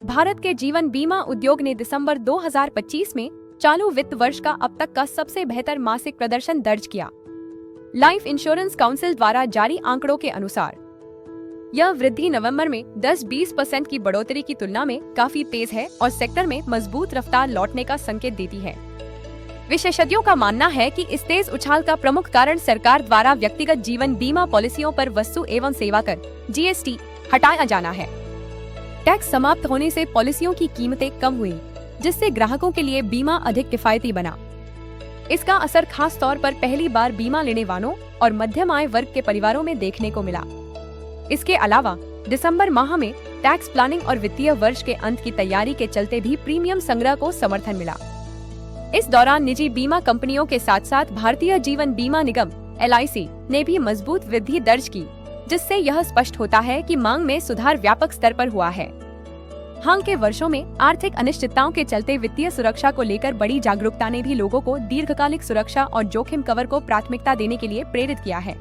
भारत के जीवन बीमा उद्योग ने दिसंबर 2025 में चालू वित्त वर्ष का अब तक का सबसे बेहतर मासिक प्रदर्शन दर्ज किया। लाइफ इंश्योरेंस काउंसिल द्वारा जारी आंकड़ों के अनुसार यह वृद्धि नवंबर में 10-20% की बढ़ोतरी की तुलना में काफी तेज है और सेक्टर में मजबूत रफ्तार लौटने का संकेत देती है। विशेषज्ञों का मानना है कि इस तेज उछाल का प्रमुख कारण सरकार द्वारा व्यक्तिगत जीवन बीमा पॉलिसियों पर वस्तु एवं सेवा कर (GST) हटाया जाना है। टैक्स समाप्त होने से पॉलिसियों की कीमतें कम हुई, जिससे ग्राहकों के लिए बीमा अधिक किफायती बना। इसका असर खास तौर पर पहली बार बीमा लेने वालों और मध्यम आय वर्ग के परिवारों में देखने को मिला। इसके अलावा दिसंबर माह में टैक्स प्लानिंग और वित्तीय वर्ष के अंत की तैयारी के चलते भी प्रीमियम संग्रह को समर्थन मिला। इस दौरान निजी बीमा कंपनियों के साथ साथ भारतीय जीवन बीमा निगम (LIC) ने भी मजबूत वृद्धि दर्ज की, जिससे यह स्पष्ट होता है कि मांग में सुधार व्यापक स्तर पर हुआ है। हाल के वर्षों में आर्थिक अनिश्चितताओं के चलते वित्तीय सुरक्षा को लेकर बड़ी जागरूकता ने भी लोगों को दीर्घकालिक सुरक्षा और जोखिम कवर को प्राथमिकता देने के लिए प्रेरित किया है।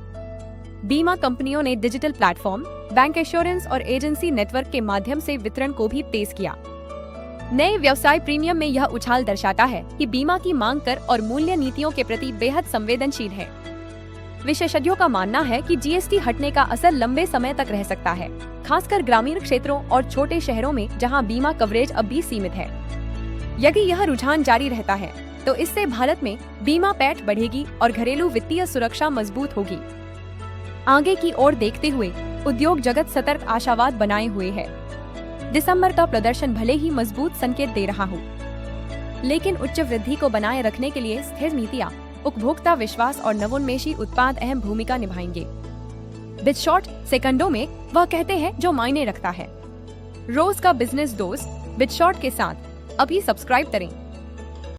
बीमा कंपनियों ने डिजिटल प्लेटफॉर्म, बैंक इंश्योरेंस और एजेंसी नेटवर्क के माध्यम से वितरण को भी तेज किया। नए व्यवसाय प्रीमियम में यह उछाल दर्शाता है कि बीमा की मांग कर और मूल्य नीतियों के प्रति बेहद संवेदनशील है। विशेषज्ञों का मानना है कि GST हटने का असर लंबे समय तक रह सकता है, खासकर ग्रामीण क्षेत्रों और छोटे शहरों में जहां बीमा कवरेज अब भी सीमित है। यदि यह रुझान जारी रहता है तो इससे भारत में बीमा पैठ बढ़ेगी और घरेलू वित्तीय सुरक्षा मजबूत होगी। आगे की ओर देखते हुए उद्योग जगत सतर्क आशावाद बनाए हुए है। दिसंबर का प्रदर्शन भले ही मजबूत संकेत दे रहा हो, लेकिन उच्च वृद्धि को बनाए रखने के लिए स्थिर नीतियां, उपभोक्ता विश्वास और नवोन्मेषी उत्पाद अहम भूमिका निभाएंगे। बिटशॉर्ट सेकंडों में वह कहते हैं जो मायने रखता है। रोज का बिजनेस दोस्त बिटशॉर्ट के साथ अभी सब्सक्राइब करें।